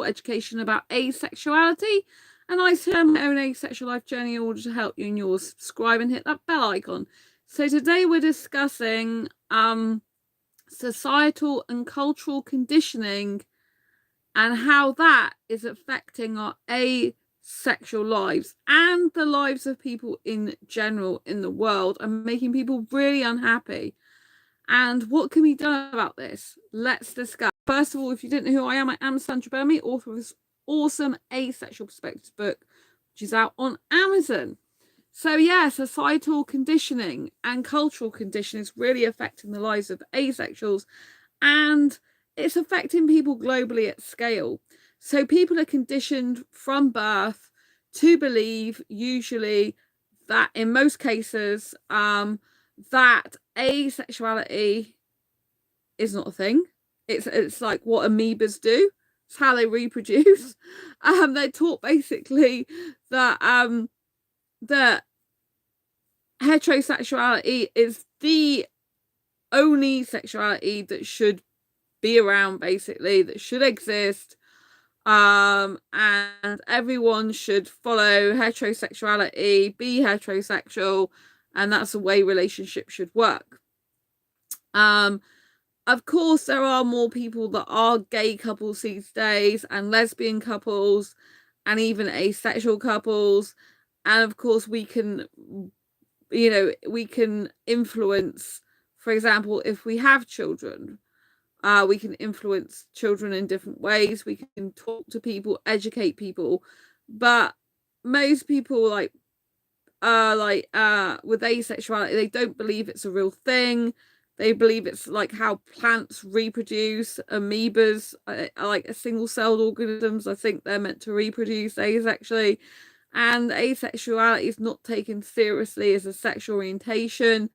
support education about asexuality, and I share my own asexual life journey in order to help you in yours. Subscribe and hit that bell icon. So today we're discussing societal and cultural conditioning and how that is affecting our asexual lives and the lives of people in general in the world and making people really unhappy. And what can be done about this? Let's discuss. First of all, if you didn't know who I am Sandra Burmy, author of this awesome Asexual Perspectives book, which is out on Amazon. So yeah, societal conditioning and cultural conditioning is really affecting the lives of asexuals, and it's affecting people globally at scale. So people are conditioned from birth to believe, usually, that in most cases, that asexuality is not a thing. It's like what amoebas do. It's how they reproduce. They're taught basically that that heterosexuality is the only sexuality that should be around, basically, that should exist, and everyone should follow heterosexuality, be heterosexual, and that's the way relationships should work. Of course, there are more people that are gay couples these days, and lesbian couples, and even asexual couples, and of course we can influence, for example, if we have children, we can influence children in different ways. We can talk to people, educate people, but most people with asexuality, they don't believe it's a real thing. They believe it's like how plants reproduce. Amoebas are like a single-celled organisms. I think they're meant to reproduce asexually. And asexuality is not taken seriously as a sexual orientation.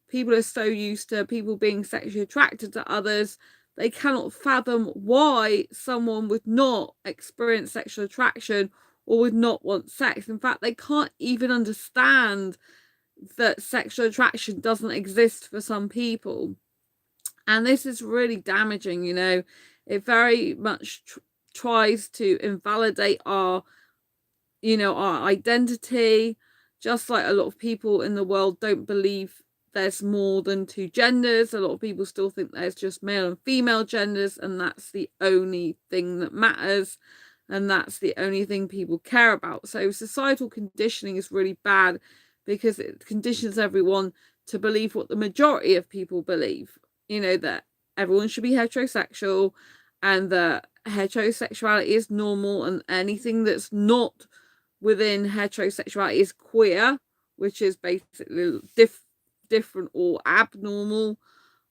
People are so used to people being sexually attracted to others, they cannot fathom why someone would not experience sexual attraction or would not want sex. In fact, they can't even understand that sexual attraction doesn't exist for some people. And this is really damaging, It very much tries to invalidate our identity, just like a lot of people in the world don't believe there's more than two genders. A lot of people still think there's just male and female genders, and that's the only thing that matters, and that's the only thing people care about. So societal conditioning is really bad because it conditions everyone to believe what the majority of people believe, that everyone should be heterosexual and that heterosexuality is normal, and anything that's not within heterosexuality is queer, which is basically different or abnormal.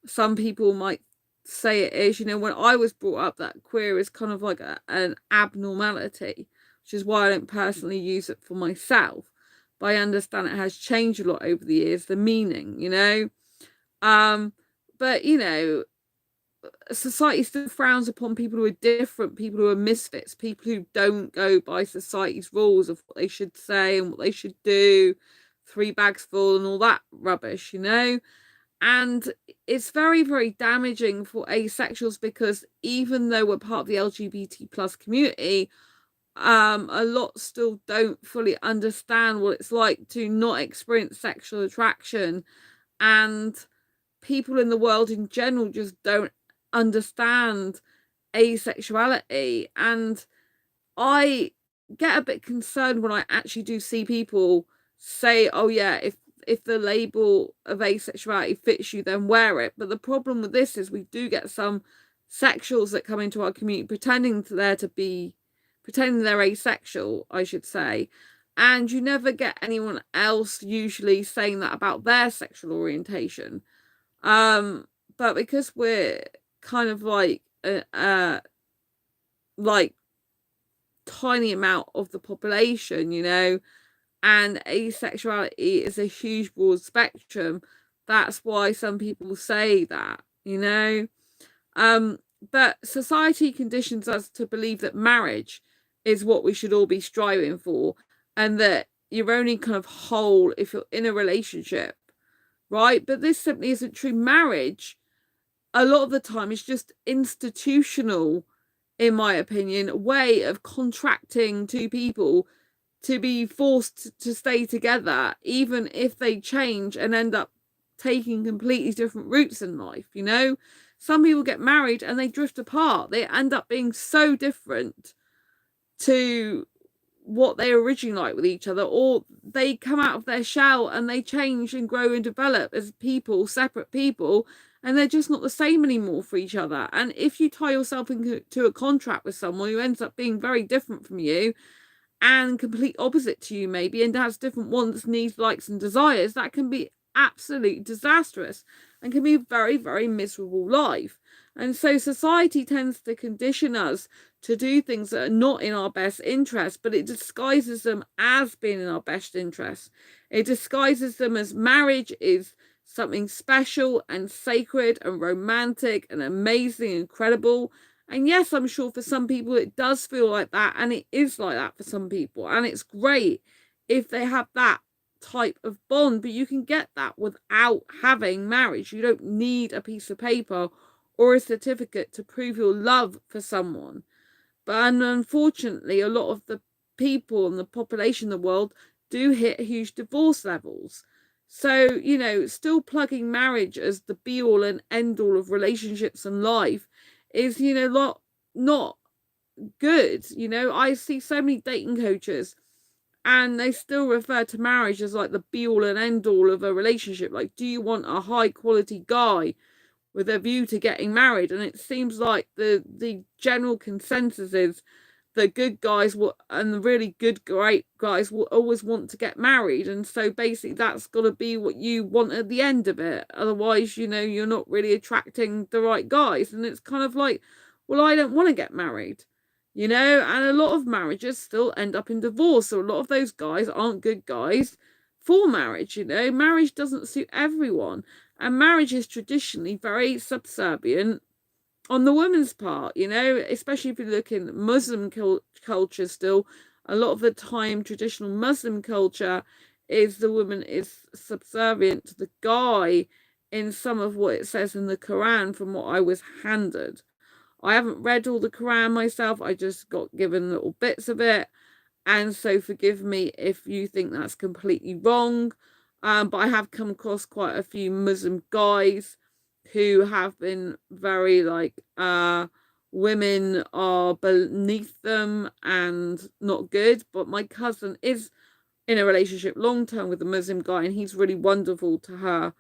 Some people might say it is. When I was brought up, that queer is kind of like an abnormality, which is why I don't personally use it for myself. But I understand it has changed a lot over the years, the meaning, But, society still frowns upon people who are different, people who are misfits, people who don't go by society's rules of what they should say and what they should do, 3 bags full and all that rubbish, And it's very, very damaging for asexuals because even though we're part of the LGBT plus community, a lot still don't fully understand what it's like to not experience sexual attraction, and people in the world in general just don't understand asexuality. And I get a bit concerned when I actually do see people say, oh yeah, if the label of asexuality fits you, then wear it. But the problem with this is we do get some sexuals that come into our community pretending they're asexual, I should say, and you never get anyone else usually saying that about their sexual orientation. But because we're kind of like tiny amount of the population, and asexuality is a huge broad spectrum, that's why some people say that, but society conditions us to believe that marriage is what we should all be striving for, and that you're only kind of whole if you're in a relationship, right? But this simply isn't true. Marriage, a lot of the time, is just institutional in my opinion, way of contracting two people to be forced to stay together, even if they change and end up taking completely different routes in life. You know, some people get married and they drift apart. They end up being so different to what they originally like with each other, or they come out of their shell and they change and grow and develop as people, separate people, and they're just not the same anymore for each other. And if you tie yourself into a contract with someone who ends up being very different from you and complete opposite to you maybe, and has different wants, needs, likes and desires, that can be absolutely disastrous and can be a very, very miserable life. And so society tends to condition us to do things that are not in our best interest, but it disguises them as being in our best interest. It disguises them as marriage is something special and sacred and romantic and amazing and incredible. And yes, I'm sure for some people it does feel like that, and it is like that for some people, and it's great if they have that type of bond, but you can get that without having marriage. You don't need a piece of paper or a certificate to prove your love for someone. But unfortunately, a lot of the people and the population of the world do hit huge divorce levels. So, you know, still plugging marriage as the be all and end all of relationships and life is, you know, not good. You know, I see so many dating coaches and they still refer to marriage as like the be all and end all of a relationship. Like, do you want a high quality guy with a view to getting married? And it seems like the general consensus is the good guys will, and the really good great guys will always want to get married, and so basically that's got to be what you want at the end of it. Otherwise, you know, you're not really attracting the right guys, and it's kind of like, well, I don't want to get married, you know. And a lot of marriages still end up in divorce, so a lot of those guys aren't good guys for marriage. You know, marriage doesn't suit everyone, and marriage is traditionally very subservient on the woman's part, you know, especially if you look in Muslim culture still. A lot of the time, traditional Muslim culture is the woman is subservient to the guy in some of what it says in the Quran from what I was handed. I haven't read all the Quran myself, I just got given little bits of it. And so forgive me if you think that's completely wrong. But I have come across quite a few Muslim guys who have been very like women are beneath them and not good. But my cousin is in a relationship long term with a Muslim guy, and he's really wonderful to her,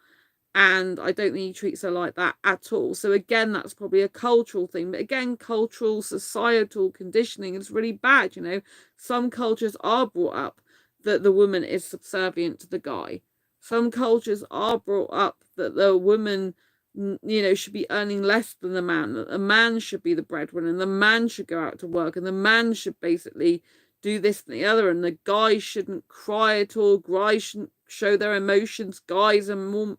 and I don't think he treats her like that at all. So again, that's probably a cultural thing, but again, cultural societal conditioning is really bad. You know, some cultures are brought up that the woman is subservient to the guy. Some cultures are brought up that the woman, you know, should be earning less than the man, that the man should be the breadwinner, and the man should go out to work, and the man should basically do this and the other, and the guys shouldn't cry at all, guys shouldn't show their emotions, guys are more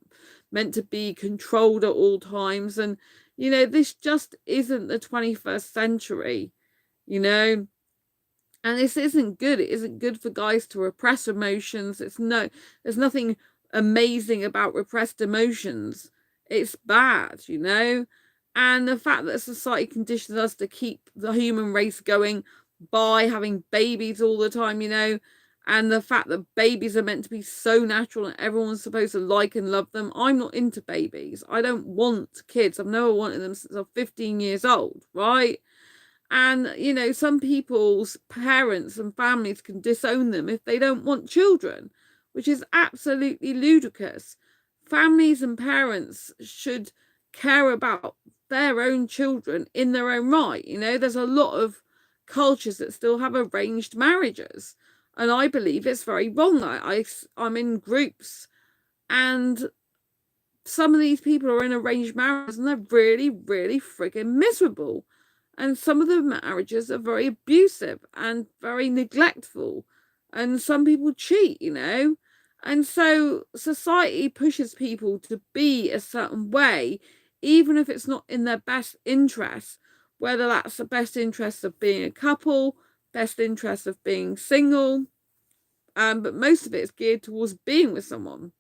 meant to be controlled at all times. And you know, this just isn't the 21st century, you know, and this isn't good. It isn't good for guys to repress emotions. There's nothing amazing about repressed emotions. It's bad, you know. And the fact that society conditions us to keep the human race going by having babies all the time, you know, and the fact that babies are meant to be so natural and everyone's supposed to like and love them. I'm not into babies. I don't want kids. I've never wanted them since I'm 15 years old, right? And, you know, some people's parents and families can disown them if they don't want children, which is absolutely ludicrous. Families and parents should care about their own children in their own right. You know, there's a lot of cultures that still have arranged marriages, and I believe it's very wrong. I'm in groups, and some of these people are in arranged marriages and they're really, really frigging miserable. And some of the marriages are very abusive and very neglectful. And some people cheat, you know. And so society pushes people to be a certain way, even if it's not in their best interest, whether that's the best interest of being a couple, best interest of being single. But most of it is geared towards being with someone.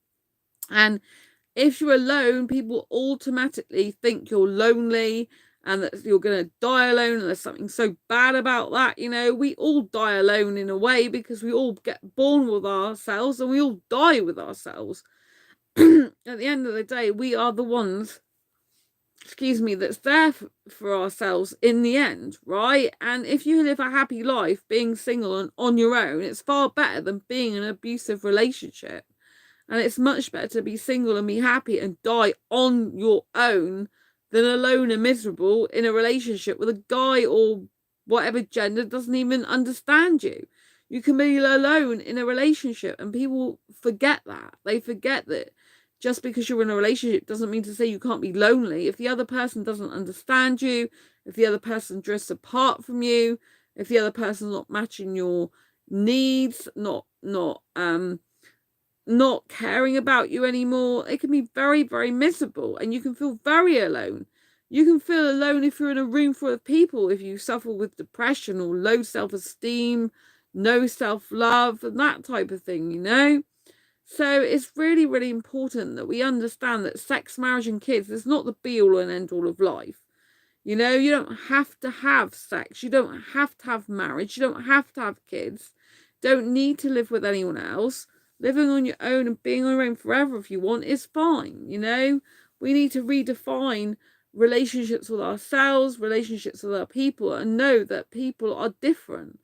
And if you're alone, people automatically think you're lonely and that you're going to die alone, and there's something so bad about that. You know, we all die alone in a way, because we all get born with ourselves and we all die with ourselves. At the end of the day, we are the ones, excuse me, that's there for ourselves in the end, right? And if you live a happy life being single and on your own, it's far better than being in an abusive relationship. And it's much better to be single and be happy and die on your own than alone and miserable in a relationship with a guy or whatever gender doesn't even understand you. You can be alone in a relationship, and people forget that. They forget that just because you're in a relationship doesn't mean to say you can't be lonely. If the other person doesn't understand you, if the other person drifts apart from you, if the other person's not matching your needs, not caring about you anymore, it can be very, very miserable, and you can feel very alone. You can feel alone if you're in a room full of people, if you suffer with depression or low self-esteem, no self-love, and that type of thing, you know? So it's really, really important that we understand that sex, marriage, and kids is not the be-all and end-all of life. You know, you don't have to have sex. You don't have to have marriage. You don't have to have kids. Don't need to live with anyone else. Living on your own and being on your own forever if you want is fine, you know? We need to redefine relationships with ourselves, relationships with other people, and know that people are different.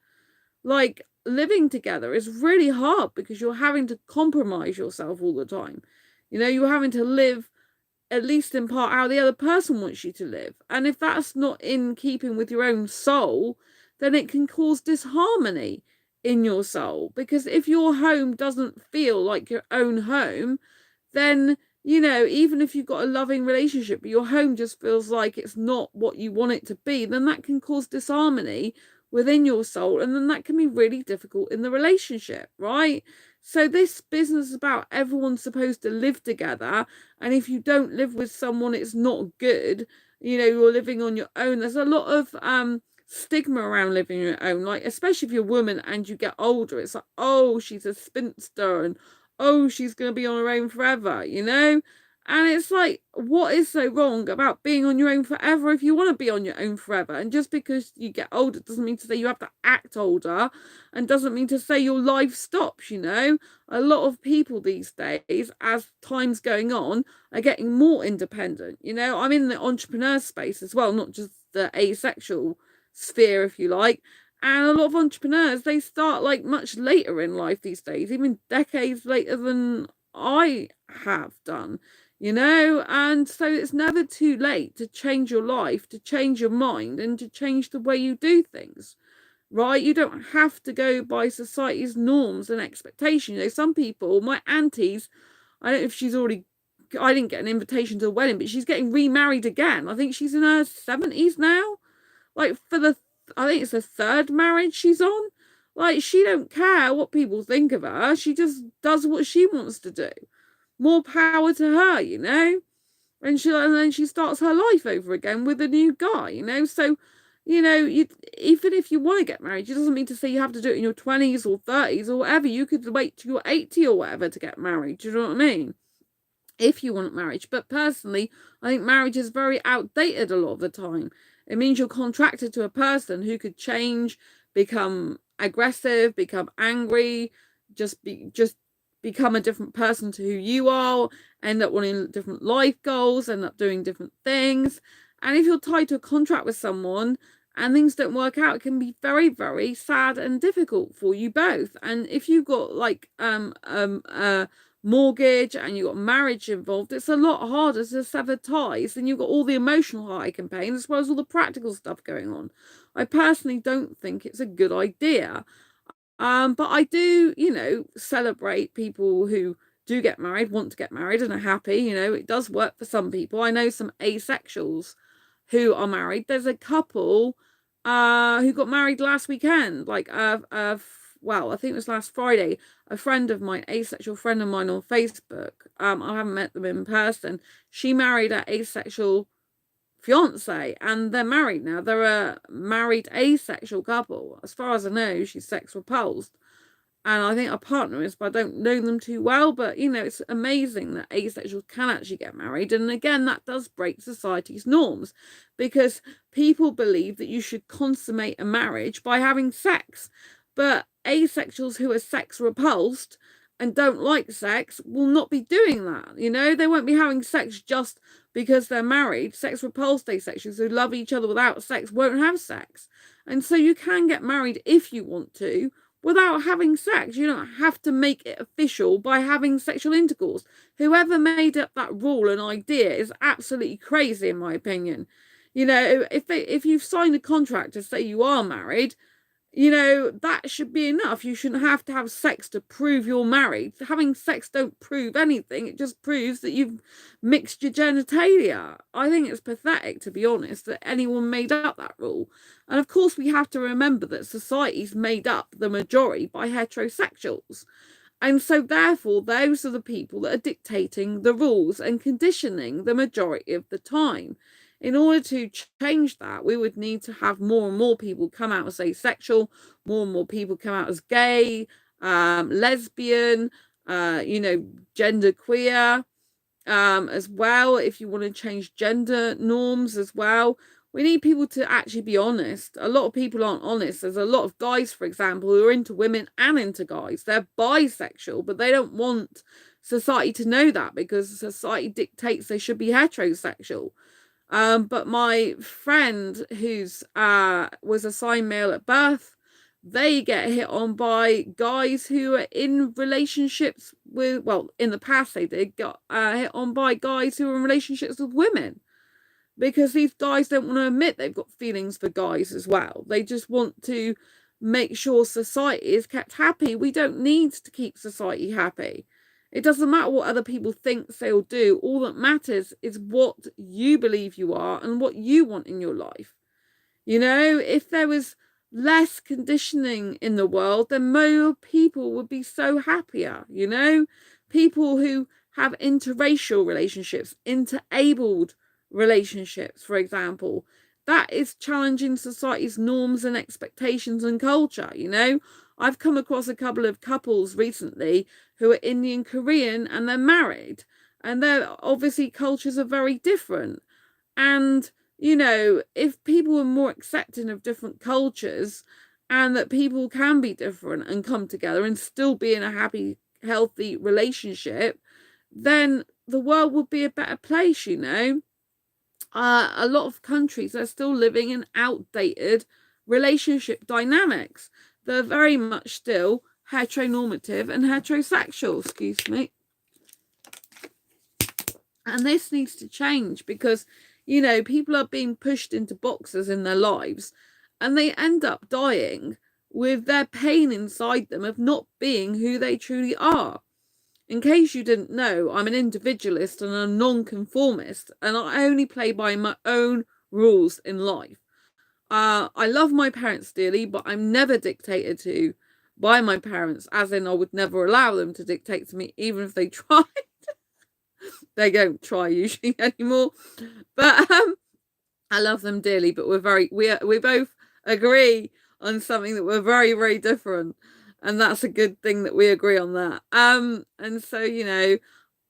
Like, living together is really hard because you're having to compromise yourself all the time. You know, you're having to live, at least in part, how the other person wants you to live. And if that's not in keeping with your own soul, then it can cause disharmony in your soul. Because if your home doesn't feel like your own home, then, you know, even if you've got a loving relationship, but your home just feels like it's not what you want it to be, then that can cause disharmony within your soul, and then that can be really difficult in the relationship, right? So this business is about everyone's supposed to live together, and if you don't live with someone, it's not good. You know, you're living on your own. There's a lot of stigma around living on your own, like especially if you're a woman and you get older, it's like, oh, she's a spinster, and oh, she's going to be on her own forever, you know? And it's like, what is so wrong about being on your own forever if you want to be on your own forever? And just because you get older doesn't mean to say you have to act older, and doesn't mean to say your life stops, you know? A lot of people these days, as time's going on, are getting more independent. You know, I'm in the entrepreneur space as well, not just the asexual sphere, if you like. And a lot of entrepreneurs, they start like much later in life these days, even decades later than I have done, you know? And so it's never too late to change your life, to change your mind, and to change the way you do things, right? You don't have to go by society's norms and expectations. You know, some people, my aunties, I don't know if she's already, I didn't get an invitation to the wedding, but she's getting remarried again. I think she's in her 70s now. Like, for the, I think it's the third marriage she's on. Like, she don't care what people think of her. She just does what she wants to do. More power to her, you know? And then she starts her life over again with a new guy, you know? So, you know, even if you want to get married, it doesn't mean to say you have to do it in your 20s or 30s or whatever. You could wait till you're 80 or whatever to get married. Do you know what I mean? If you want marriage. But personally, I think marriage is very outdated a lot of the time. It means you're contracted to a person who could change, become aggressive, become angry, just become a different person to who you are, end up wanting different life goals, end up doing different things. And if you're tied to a contract with someone and things don't work out, it can be very, very sad and difficult for you both. And if you've got like mortgage and you've got marriage involved, it's a lot harder to sever ties, and you've got all the emotional heartache and pain as well as all the practical stuff going on. I personally don't think it's a good idea. But I do, you know, celebrate people who do get married, want to get married, and are happy. You know, it does work for some people. I know some asexuals who are married. There's a couple who got married last weekend, like well, I think it was last Friday. A friend of mine, asexual friend of mine on Facebook, I haven't met them in person. She married an asexual fiance, and they're married now. They're a married asexual couple. As far as I know, she's sex repulsed. and I think our partner is, but I don't know them too well. But you know, it's amazing that asexuals can actually get married. And again, that does break society's norms, because people believe that you should consummate a marriage by having sex. But asexuals who are sex repulsed and don't like sex will not be doing that. You know, they won't be having sex just because they're married. Sex repulsed asexuals who love each other without sex won't have sex. And so you can get married if you want to without having sex. You don't have to make it official by having sexual intercourse. Whoever made up that rule and idea is absolutely crazy, in my opinion. You know, if you've signed a contract to say you are married, you know, that should be enough. You shouldn't have to have sex to prove you're married. Having sex don't prove anything. It just proves that you've mixed your genitalia. I think it's pathetic, to be honest, that anyone made up that rule. And of course, we have to remember that society's made up the majority by heterosexuals. And so, therefore, those are the people that are dictating the rules and conditioning the majority of the time. In order to change that, we would need to have more and more people come out as asexual, more and more people come out as gay, lesbian, you know, gender queer, as well. If you want to change gender norms as well, we need people to actually be honest. A lot of people aren't honest. There's a lot of guys, for example, who are into women and into guys. They're bisexual, but they don't want society to know that, because society dictates they should be heterosexual. But my friend who's was assigned male at birth, they get hit on by guys who are in relationships with, well, in the past they did, got hit on by guys who are in relationships with women, because these guys don't want to admit they've got feelings for guys as well. They just want to make sure society is kept happy. We don't need to keep society happy. It doesn't matter what other people think, say, or do. All that matters is what you believe you are and what you want in your life. You know, if there was less conditioning in the world, then more people would be so happier. You know, people who have interracial relationships, interabled relationships, for example, that is challenging society's norms and expectations and culture. You know, I've come across a couple of couples recently who are Indian Korean and they're married, and their obviously cultures are very different. And you know, if people are more accepting of different cultures, and that people can be different and come together and still be in a happy, healthy relationship, then the world would be a better place. You know, a lot of countries are still living in outdated relationship dynamics. They're very much still heteronormative and heterosexual, excuse me. And this needs to change, because, you know, people are being pushed into boxes in their lives, and they end up dying with their pain inside them of not being who they truly are. In case you didn't know, I'm an individualist and a non-conformist, and I only play by my own rules in life. I love my parents dearly, but I'm never dictated to by my parents, as in I would never allow them to dictate to me, even if they tried. They don't try usually anymore. But I love them dearly, but we both agree on something that we're very, very different. And that's a good thing that we agree on that. And so, you know,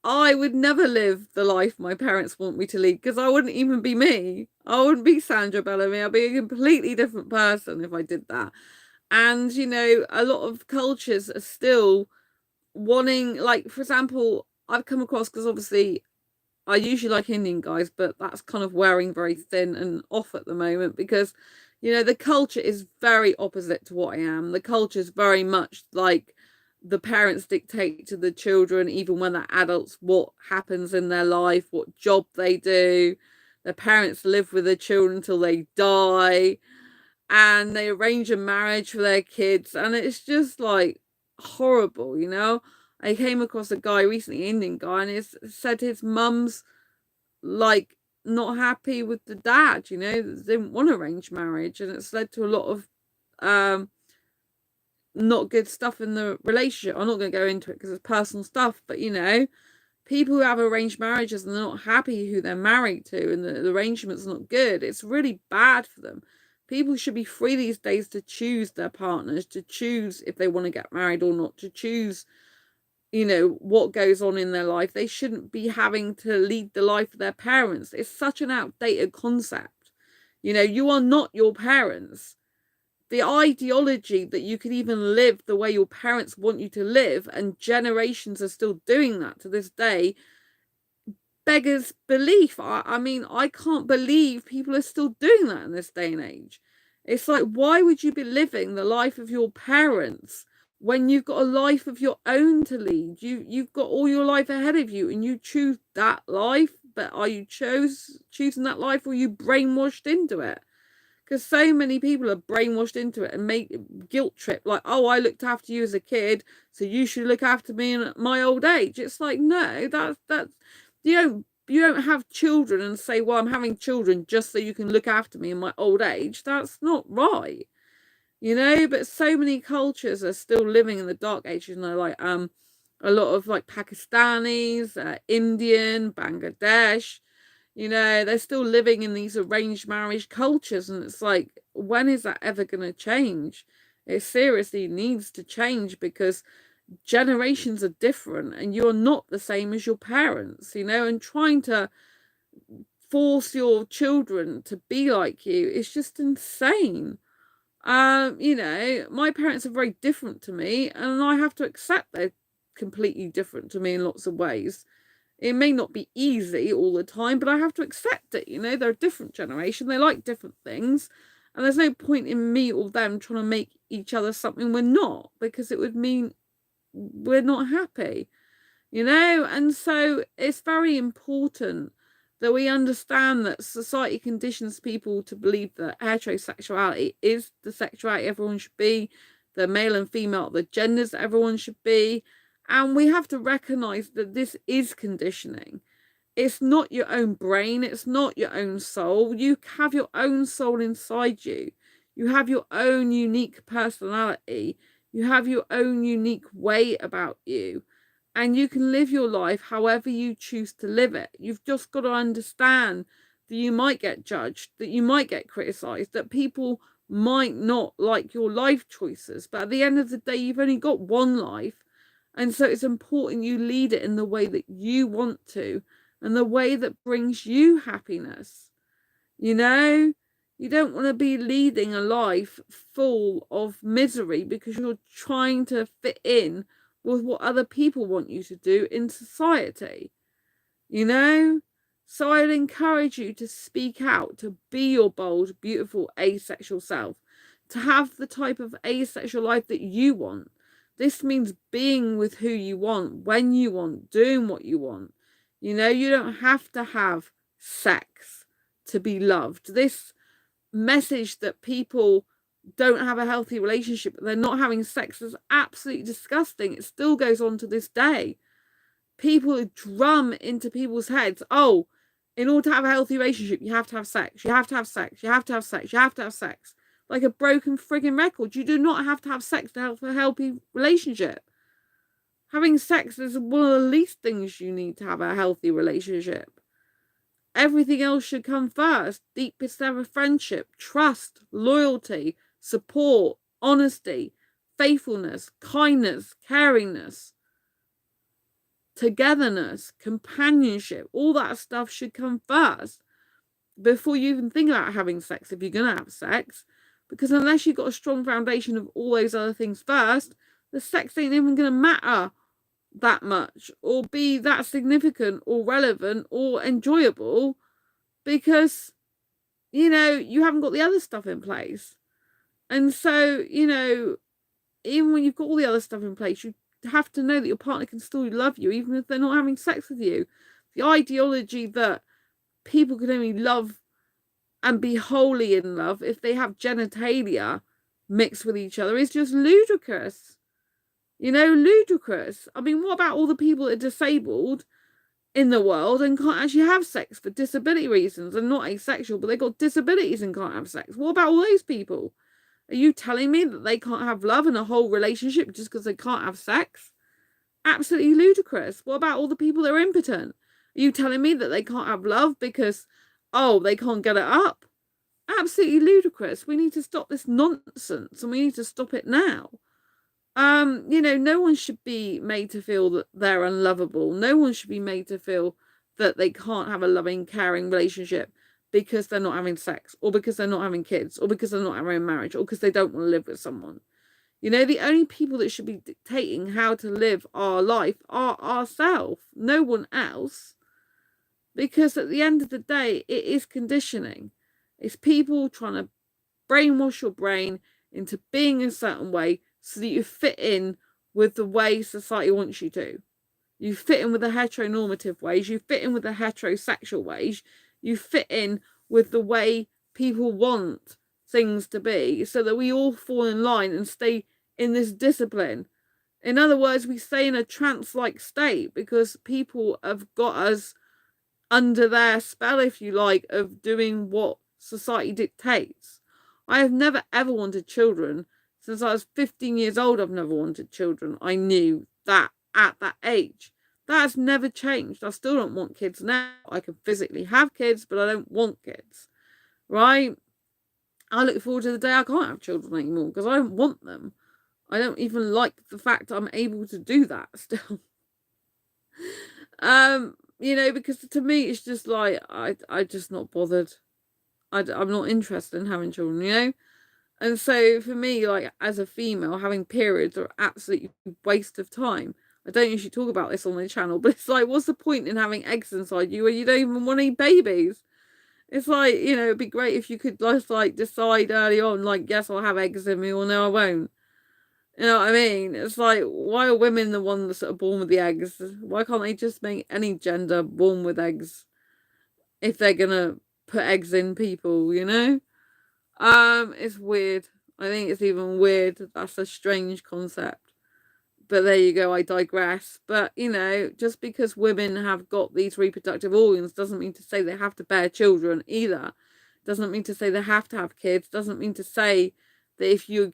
I would never live the life my parents want me to lead, because I wouldn't even be me. I wouldn't be Sandra Bellamy. I'd be a completely different person if I did that. And, you know, a lot of cultures are still wanting, like, for example, I've come across, because obviously I usually like Indian guys, but that's kind of wearing very thin and off at the moment, because, you know, the culture is very opposite to what I am. The culture is very much like the parents dictate to the children, even when they're adults, what happens in their life, what job they do. The parents live with the children until they die, and they arrange a marriage for their kids. And it's just like horrible, you know. I came across a guy recently, an Indian guy, and he said his mum's like not happy with the dad, you know, they didn't want arranged marriage, and it's led to a lot of not good stuff in the relationship. I'm not going to go into it because it's personal stuff, but you know, people who have arranged marriages and they're not happy who they're married to, and the arrangement's not good, it's really bad for them. People should be free these days to choose their partners, to choose if they want to get married or not, to choose, you know, what goes on in their life. They shouldn't be having to lead the life of their parents. It's such an outdated concept. You know, you are not your parents. The ideology that you can even live the way your parents want you to live, and generations are still doing that to this day, beggars belief. I mean, I can't believe people are still doing that in this day and age. It's like, why would you be living the life of your parents when you've got a life of your own to lead? You've got all your life ahead of you, and you choose that life. But are you choosing that life, or are you brainwashed into it? Because so many people are brainwashed into it and make guilt trip, like, oh, I looked after you as a kid, so you should look after me in my old age. It's like, no, that's you don't have children and say, well, I'm having children just so you can look after me in my old age. That's not right, you know. But so many cultures are still living in the dark ages, and they're like a lot of like Pakistanis, Indian, Bangladesh, you know, they're still living in these arranged marriage cultures. And it's like, when is that ever going to change? It seriously needs to change, because generations are different and you're not the same as your parents, you know. And trying to force your children to be like you is just insane. You know, my parents are very different to me, and I have to accept they're completely different to me in lots of ways. It may not be easy all the time, but I have to accept it. You know, they're a different generation. They like different things. And there's no point in me or them trying to make each other something we're not, because it would mean we're not happy, you know? And so it's very important that we understand that society conditions people to believe that heterosexuality is the sexuality everyone should be, the male and female, the genders that everyone should be. And we have to recognize that this is conditioning. It's not your own brain. It's not your own soul. You have your own soul inside you. You have your own unique personality. You have your own unique way about you. And you can live your life however you choose to live it. You've just got to understand that you might get judged, that you might get criticized, that people might not like your life choices. But at the end of the day, you've only got one life. And so it's important you lead it in the way that you want to, and the way that brings you happiness. You know, you don't want to be leading a life full of misery because you're trying to fit in with what other people want you to do in society, you know? So I'd encourage you to speak out, to be your bold, beautiful, asexual self, to have the type of asexual life that you want. This means being with who you want, when you want, doing what you want. You know, you don't have to have sex to be loved. This message that people don't have a healthy relationship, they're not having sex, is absolutely disgusting. It still goes on to this day. People drum into people's heads, oh, in order to have a healthy relationship, you have to have sex, you have to have sex, you have to have sex, you have to have sex. Like a broken frigging record. You do not have to have sex to have a healthy relationship. Having sex is one of the least things you need to have a healthy relationship. Everything else should come first. Deepest ever friendship, trust, loyalty, support, honesty, faithfulness, kindness, caringness, togetherness, companionship. All that stuff should come first before you even think about having sex, if you're going to have sex. Because unless you've got a strong foundation of all those other things first, the sex ain't even going to matter that much or be that significant or relevant or enjoyable, because, you know, you haven't got the other stuff in place. And so, you know, even when you've got all the other stuff in place, you have to know that your partner can still love you even if they're not having sex with you. The ideology that people can only love and be wholly in love if they have genitalia mixed with each other is just ludicrous. You know, ludicrous. I mean, what about all the people that are disabled in the world and can't actually have sex for disability reasons, and not asexual, but they've got disabilities and can't have sex? What about all those people? Are you telling me that they can't have love in a whole relationship just because they can't have sex? Absolutely ludicrous. What about all the people that are impotent? Are you telling me that they can't have love because, oh, they can't get it up? absolutely ludicrous. We need to stop this nonsense, and we need to stop it now. No one should be made to feel that they're unlovable. No one should be made to feel that they can't have a loving, caring relationship because they're not having sex, or because they're not having kids, or because they're not having a marriage, or because they don't want to live with someone. The only people that should be dictating how to live our life are ourselves, no one else. Because at the end of the day, it is conditioning. It's people trying to brainwash your brain into being a certain way so that you fit in with the way society wants you to. You fit in with the heteronormative ways, you fit in with the heterosexual ways, you fit in with the way people want things to be, so that we all fall in line and stay in this discipline. In other words, we stay in a trance-like state because people have got us under their spell, if you like, of doing what society dictates. I have never ever wanted children. Since I was 15 years old, I've never wanted children. I knew that at that age. That has never changed. I still don't want kids now. I can physically have kids, but I don't want kids. Right? I look forward to the day I can't have children anymore because I don't want them. I don't even like the fact I'm able to do that still. Because to me it's just like I just not bothered. I'm not interested in having children, And so for me, like, as a female, having periods are absolutely waste of time. I don't usually talk about this on the channel, but it's like, what's the point in having eggs inside you when you don't even want any babies? It's like, it'd be great if you could just like decide early on, like, yes, I'll have eggs in me, or no, I won't. You know what I mean? It's like, why are women the ones that are born with the eggs? Why can't they just make any gender born with eggs if they're gonna put eggs in people? It's weird. I think it's even weird. That's a strange concept. But there you go, I digress. But, just because women have got these reproductive organs doesn't mean to say they have to bear children either. Doesn't mean to say they have to have kids. Doesn't mean to say that if you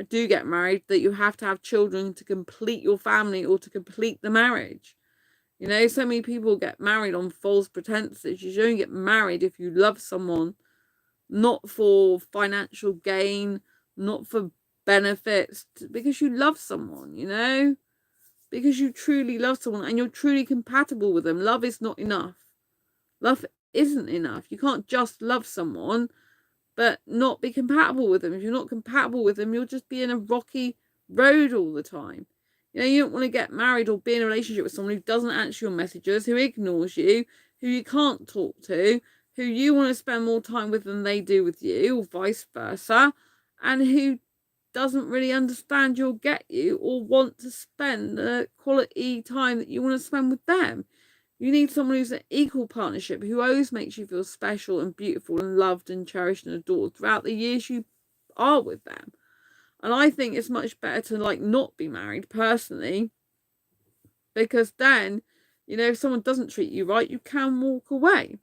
do get married, that you have to have children to complete your family or to complete the marriage. So many people get married on false pretenses. You only get married if you love someone, not for financial gain, not for benefits, because you love someone, because you truly love someone and you're truly compatible with them. Love is not enough. Love isn't enough. You can't just love someone but not be compatible with them. If you're not compatible with them, you'll just be in a rocky road all the time. You don't want to get married or be in a relationship with someone who doesn't answer your messages, who ignores you, who you can't talk to, who you want to spend more time with than they do with you, or vice versa, and who doesn't really understand you'll get you or want to spend the quality time that you want to spend with them. You need someone who's an equal partnership, who always makes you feel special and beautiful and loved and cherished and adored throughout the years you are with them. And I think it's much better to like not be married personally, because then, if someone doesn't treat you right, you can walk away.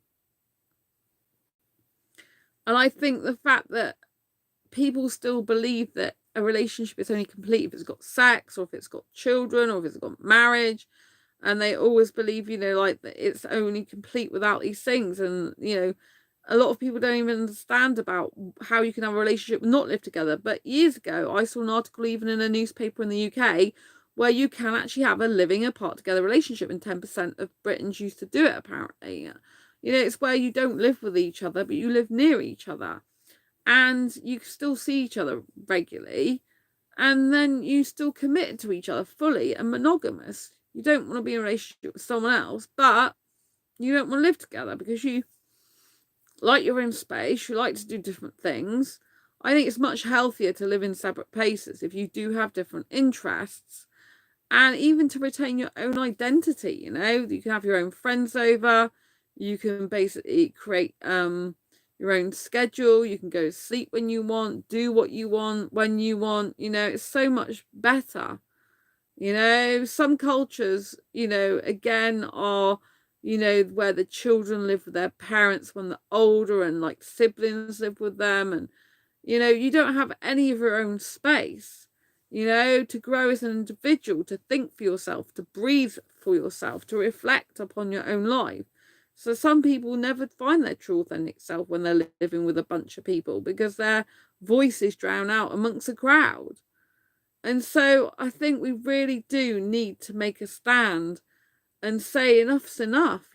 And I think the fact that people still believe that a relationship is only complete if it's got sex, or if it's got children, or if it's got marriage, and they always believe, like, that it's only complete without these things. And a lot of people don't even understand about how you can have a relationship and not live together. But years ago, I saw an article even in a newspaper in the UK where you can actually have a living apart together relationship, and 10% of Britons used to do it, apparently. It's where you don't live with each other, but you live near each other, and you still see each other regularly, and then you still commit to each other fully and monogamous. You don't want to be in a relationship with someone else, but you don't want to live together because you like your own space, you like to do different things. I think it's much healthier to live in separate places if you do have different interests, and even to retain your own identity. You can have your own friends over, you can basically create your own schedule, you can go to sleep when you want, do what you want when you want. It's so much better. Some cultures, again, are, where the children live with their parents when they're older, and like siblings live with them, and you don't have any of your own space, to grow as an individual, to think for yourself, to breathe for yourself, to reflect upon your own life, So some people never find their true authentic self when they're living with a bunch of people because their voices drown out amongst a crowd. And so I think we really do need to make a stand and say enough's enough,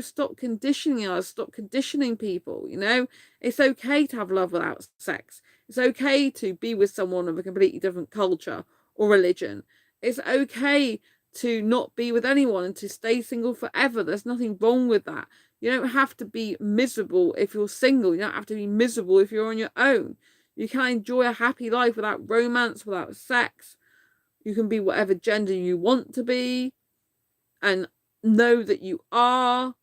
stop conditioning us, stop conditioning people, it's okay to have love without sex. It's okay to be with someone of a completely different culture or religion. It's okay to not be with anyone and to stay single forever. There's nothing wrong with that. You don't have to be miserable if you're single. You don't have to be miserable if you're on your own. You can enjoy a happy life without romance, without sex. You can be whatever gender you want to be and know that you are.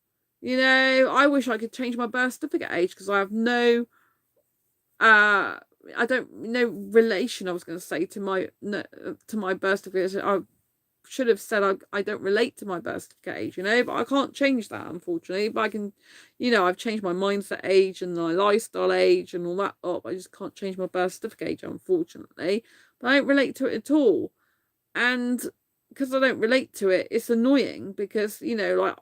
I wish I could change my birth certificate age because I have no relation, I was going to say, to my birth certificate. I should have said I don't relate to my birth certificate age, but I can't change that, unfortunately. But I can, I've changed my mindset age and my lifestyle age and all that up. I just can't change my birth certificate age, unfortunately. But I don't relate to it at all. And because I don't relate to it, it's annoying because, like,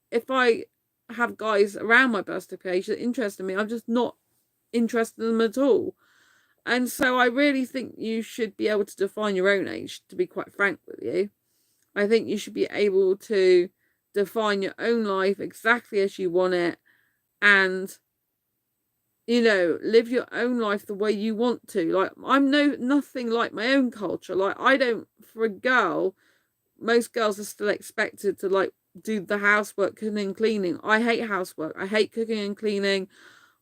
if I have guys around my birth certificate age that interest in me, I'm just not interested in them at all. And so I really think you should be able to define your own age, to be quite frank with you. I think you should be able to define your own life exactly as you want it and, live your own life the way you want to. Like, I'm nothing like my own culture. Like, I don't, for a girl, most girls are still expected to, like, do the housework, cooking and cleaning. I hate housework. I hate cooking and cleaning.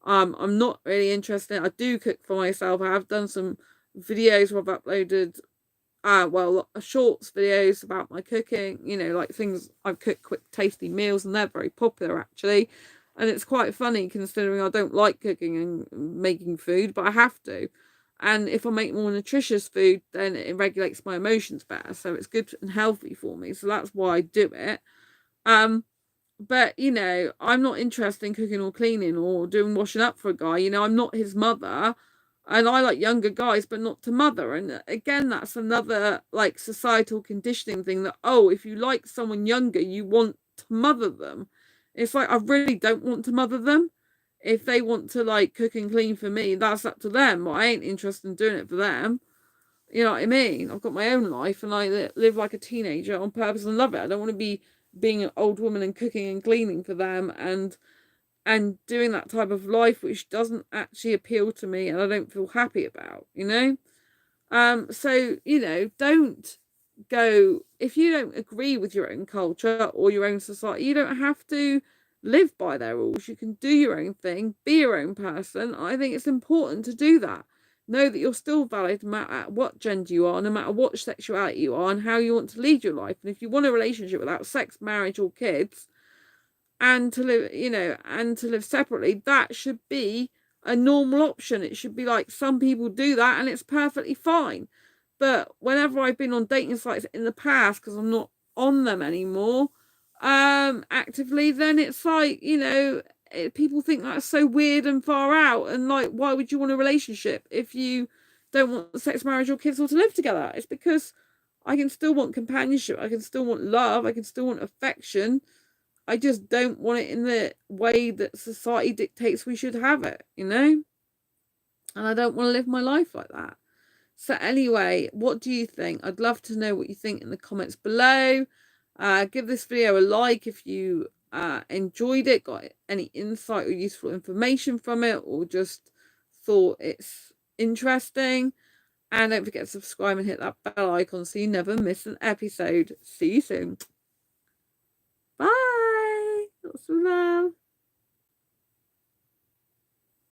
I'm not really interested. I do cook for myself. I have done some videos where I've uploaded shorts videos about my cooking, like things I've cooked, quick tasty meals, and they're very popular actually. And it's quite funny considering I don't like cooking and making food, but I have to. And if I make more nutritious food, then it regulates my emotions better, so it's good and healthy for me, so that's why I do it. But I'm not interested in cooking or cleaning or doing washing up for a guy. I'm not his mother. And I like younger guys, but not to mother. And again, that's another like societal conditioning thing that, oh, if you like someone younger, you want to mother them. It's like, I really don't want to mother them. If they want to like cook and clean for me, that's up to them. But I ain't interested in doing it for them. You know what I mean? I've got my own life and I live like a teenager on purpose and love it. I don't want to be being an old woman and cooking and cleaning for them and doing that type of life which doesn't actually appeal to me and I don't feel happy about, so don't go, if you don't agree with your own culture or your own society, you don't have to live by their rules. You can do your own thing, be your own person. I think it's important to do that. Know that you're still valid no matter what gender you are, no matter what sexuality you are and how you want to lead your life. And if you want a relationship without sex, marriage or kids, and to live separately, that should be a normal option. It should be like, some people do that and it's perfectly fine. But whenever I've been on dating sites in the past, because I'm not on them anymore actively, then it's like, people think that's so weird and far out, and like, why would you want a relationship if you don't want sex, marriage or kids or to live together? It's because I can still want companionship, I can still want love, I can still want affection. I just don't want it in the way that society dictates we should have it, and I don't want to live my life like that. So anyway, what do you think? I'd love to know what you think in the comments below. Give this video a like if you enjoyed it, got any insight or useful information from it, or just thought it's interesting. And don't forget to subscribe and hit that bell icon so you never miss an episode. See you soon. Bye. Lots of love.